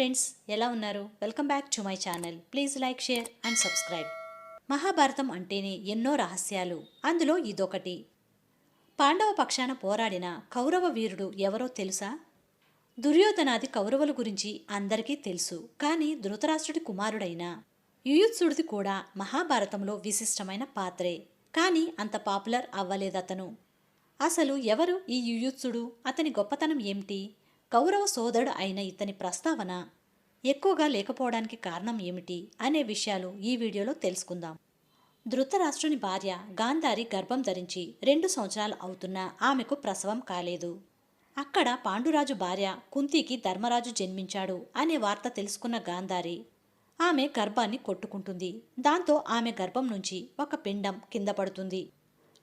Friends, ఎలా ఉన్నారు? Welcome back to my channel. Please like, share and subscribe. Mahabharatam అంటేనే ఎన్నో రహస్యాలు. అందులో ఇదొకటి. పాండవ పక్షాన పోరాడిన కౌరవ వీరుడు ఎవరో తెలుసా? దుర్యోధనాది కౌరవుల గురించి అందరికీ తెలుసు. కానీ ధృతరాష్ట్రుడి కుమారుడైన యుయుత్సుడిది కూడా మహాభారతంలో విశిష్టమైన పాత్రే. కానీ అంత పాపులర్ అవ్వలేదతను. అసలు ఎవరు ఈ యుయుత్సుడు? అతని గొప్పతనం ఏమిటి? కౌరవ సోదరుడు అయిన ఇతని ప్రస్తావన ఎక్కువగా లేకపోవడానికి కారణం ఏమిటి అనే విషయాలు ఈ వీడియోలో తెలుసుకుందాం. ధృతరాష్ట్రుని భార్య గాంధారి గర్భం ధరించి 2 సంవత్సరాలు అవుతున్నా ఆమెకు ప్రసవం కాలేదు. అక్కడ పాండురాజు భార్య కుంతికి ధర్మరాజు జన్మించాడు అనే వార్త తెలుసుకున్న గాంధారి ఆమె గర్భాన్ని కొట్టుకుంటుంది. దాంతో ఆమె గర్భం నుంచి ఒక పిండం కింద పడుతుంది.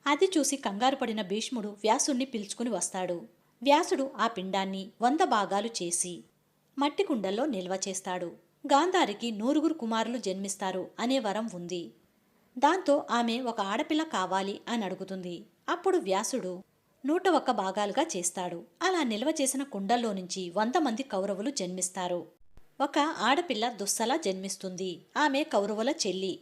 అది చూసి కంగారు పడిన భీష్ముడు వ్యాసుణ్ణి పిలుచుకుని వస్తాడు. వ్యాసుడు ఆ పిండాన్ని 100 భాగాలు చేసి మట్టి కుండల్లో నిల్వ చేస్తాడు. గాంధారికి 9 కుమారులు జన్మిస్తారు అనే వరం ఉంది. దాంతో ఆమె ఒక ఆడపిల్ల కావాలి అని అడుగుతుంది. అప్పుడు వ్యాసుడు 101 భాగాలుగా చేస్తాడు. అలా నిల్వ చేసిన కుండల్లో నుంచి 100 మంది కౌరవులు జన్మిస్తారు. ఒక ఆడపిల్ల దుస్సల జన్మిస్తుంది. ఆమె కౌరవుల చెల్లి.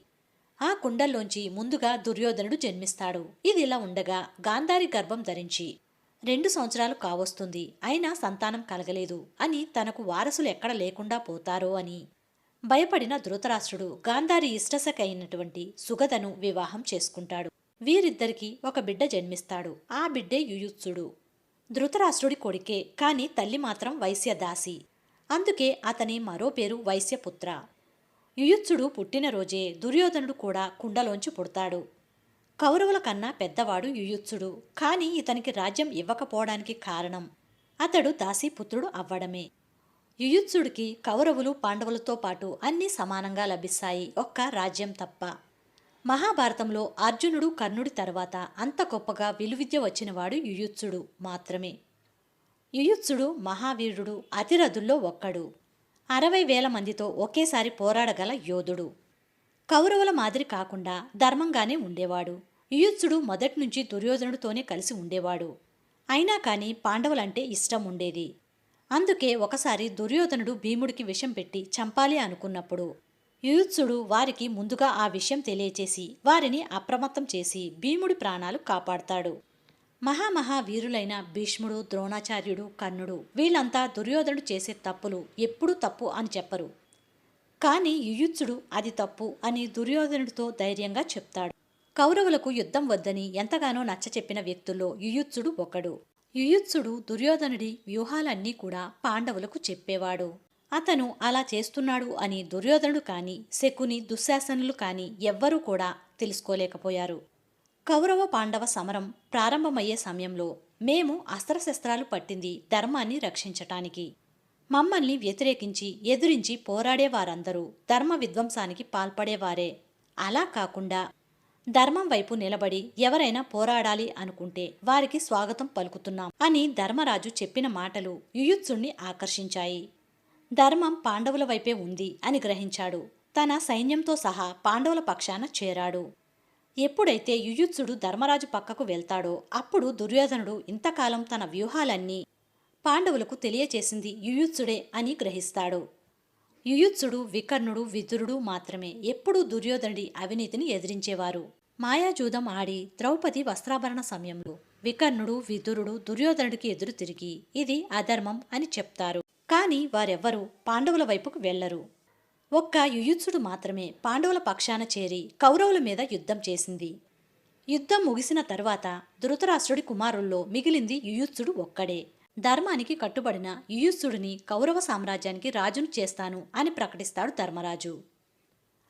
ఆ కుండల్లోంచి ముందుగా దుర్యోధనుడు జన్మిస్తాడు. ఇదిలా ఉండగా గాంధారి గర్భం ధరించి 2 సంవత్సరాలు కావస్తుంది. అయినా సంతానం కలగలేదు అని, తనకు వారసులు ఎక్కడ లేకుండా పోతారో అని భయపడిన ధృతరాష్ట్రుడు గాంధారి ఇష్టసఖ అయినటువంటి సుగదను వివాహం చేసుకుంటాడు. వీరిద్దరికీ ఒక బిడ్డ జన్మిస్తాడు. ఆ బిడ్డే యుయుత్సుడు. ధృతరాష్ట్రుడి కొడుకే, కాని తల్లి మాత్రం వైశ్యదాసి. అందుకే అతని మరో పేరు వైశ్యపుత్ర. యుయుత్సుడు పుట్టినరోజే దుర్యోధనుడు కూడా కుండలోంచి పుడతాడు. కౌరవుల కన్నా పెద్దవాడు యుయుత్సుడు. కాని ఇతనికి రాజ్యం ఇవ్వకపోవడానికి కారణం అతడు దాసీపుత్రుడు అవ్వడమే. యుయుత్సుడికి కౌరవులు పాండవులతో పాటు అన్నీ సమానంగా లభిస్తాయి, ఒక్క రాజ్యం తప్ప. మహాభారతంలో అర్జునుడు కర్ణుడి తర్వాత అంత గొప్పగా విలువిద్య వచ్చినవాడు యుయుత్సుడు మాత్రమే. యుయుత్సుడు మహావీరుడు, అతిరథుల్లో ఒక్కడు. 60,000 మందితో ఒకేసారి పోరాడగల యోధుడు. కౌరవుల మాదిరి కాకుండా ధర్మంగానే ఉండేవాడు. యుయుత్సుడు మొదటి నుంచి దుర్యోధనుడితోనే కలిసి ఉండేవాడు. అయినా కానీ పాండవులంటే ఇష్టం ఉండేది. అందుకే ఒకసారి దుర్యోధనుడు భీముడికి విషం పెట్టి చంపాలి అనుకున్నప్పుడు యుయుత్సుడు వారికి ముందుగా ఆ విషయం తెలియచేసి వారిని అప్రమత్తం చేసి భీముడి ప్రాణాలు కాపాడతాడు. మహామహావీరులైన భీష్ముడు, ద్రోణాచార్యుడు, కర్ణుడు వీళ్ళంతా దుర్యోధనుడు చేసే తప్పులు ఎప్పుడూ తప్పు అని చెప్పరు. కానీ యుయుత్సుడు అది తప్పు అని దుర్యోధనుడితో ధైర్యంగా చెప్తాడు. కౌరవులకు యుద్ధం వద్దని ఎంతగానో నచ్చచెప్పిన వ్యక్తుల్లో యుయుత్సుడు ఒకడు. యుయుత్సుడు దుర్యోధనుడి వ్యూహాలన్నీ కూడా పాండవులకు చెప్పేవాడు. అతను అలా చేస్తున్నాడు అని దుర్యోధనుడు కాని, శకుని, దుశ్శాసనులు కాని ఎవ్వరూ కూడా తెలుసుకోలేకపోయారు. కౌరవ పాండవ సమరం ప్రారంభమయ్యే సమయంలో మేము అస్త్రశస్త్రాలు పట్టింది ధర్మాన్ని రక్షించటానికి. మమ్మల్ని వ్యతిరేకించి ఎదురించి పోరాడేవారందరూ ధర్మ విధ్వంసానికి పాల్పడేవారే. అలా కాకుండా ధర్మం వైపు నిలబడి ఎవరైనా పోరాడాలి అనుకుంటే వారికి స్వాగతం పలుకుతున్నాం అని ధర్మరాజు చెప్పిన మాటలు యుయుత్సుణ్ణి ఆకర్షించాయి. ధర్మం పాండవుల వైపే ఉంది అని గ్రహించాడు. తన సైన్యంతో సహా పాండవుల పక్షాన చేరాడు. ఎప్పుడైతే యుయుత్సుడు ధర్మరాజు పక్కకు వెళ్తాడో అప్పుడు దుర్యోధనుడు ఇంతకాలం తన వ్యూహాలన్నీ పాండవులకు తెలియచేసింది యుయుత్సుడే అని గ్రహిస్తాడు. యుయుత్సుడు, వికర్ణుడు, విదురుడు మాత్రమే ఎప్పుడూ దుర్యోధనుడి అవినీతిని ఎదిరించేవారు. మాయాజూదం ఆడి ద్రౌపది వస్త్రాభరణ సమయంలో వికర్ణుడు, విదురుడు దుర్యోధనుడికి ఎదురు తిరిగి ఇది అధర్మం అని చెప్తారు. కాని వారెవ్వరూ పాండవుల వైపుకు వెళ్లరు. ఒక్క యుయుత్సుడు మాత్రమే పాండవుల పక్షాన చేరి కౌరవుల మీద యుద్ధం చేసింది. యుద్ధం ముగిసిన తరువాత ధృతరాష్ట్రుడి కుమారుల్లో మిగిలింది యుయుత్సుడు ఒక్కడే. ధర్మానికి కట్టుబడిన యుయుత్సుడిని కౌరవ సామ్రాజ్యానికి రాజును చేస్తాను అని ప్రకటిస్తాడు ధర్మరాజు.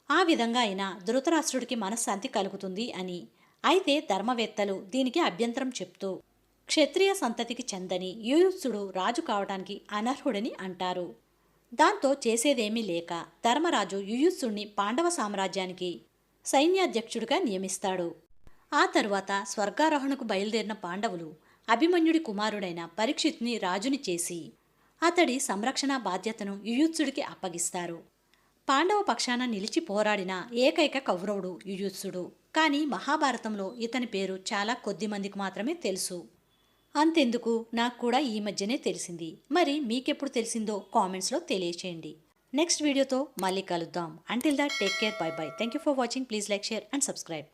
ఆ విధంగా అయినా ధృతరాష్ట్రుడికి మనశ్శాంతి కలుగుతుంది అని. అయితే ధర్మవేత్తలు దీనికి అభ్యంతరం చెప్తూ క్షత్రియ సంతతికి చెందని యుయుత్సుడు రాజు కావడానికి అనర్హుడని అంటారు. దాంతో చేసేదేమీ లేక ధర్మరాజు యుయుత్సుడిని పాండవ సామ్రాజ్యానికి సైన్యాధ్యక్షుడిగా నియమిస్తాడు. ఆ తరువాత స్వర్గారోహణకు బయలుదేరిన పాండవులు అభిమన్యుడి కుమారుడైన పరీక్షిత్ని రాజుని చేసి అతడి సంరక్షణ బాధ్యతను యుయుత్సుడికి అప్పగిస్తారు. పాండవ పక్షాన నిలిచి పోరాడిన ఏకైక కౌరవుడు యుయుత్సుడు. కానీ మహాభారతంలో ఇతని పేరు చాలా కొద్ది మందికి మాత్రమే తెలుసు. అంతెందుకు, నాకు కూడా ఈ మధ్యనే తెలిసింది. మరి మీకెప్పుడు తెలిసిందో కామెంట్స్లో తెలియచేయండి. నెక్స్ట్ వీడియోతో మళ్ళీ కలుద్దాం. Until that take care, by by. Thank you for watching. Please like, share and subscribe.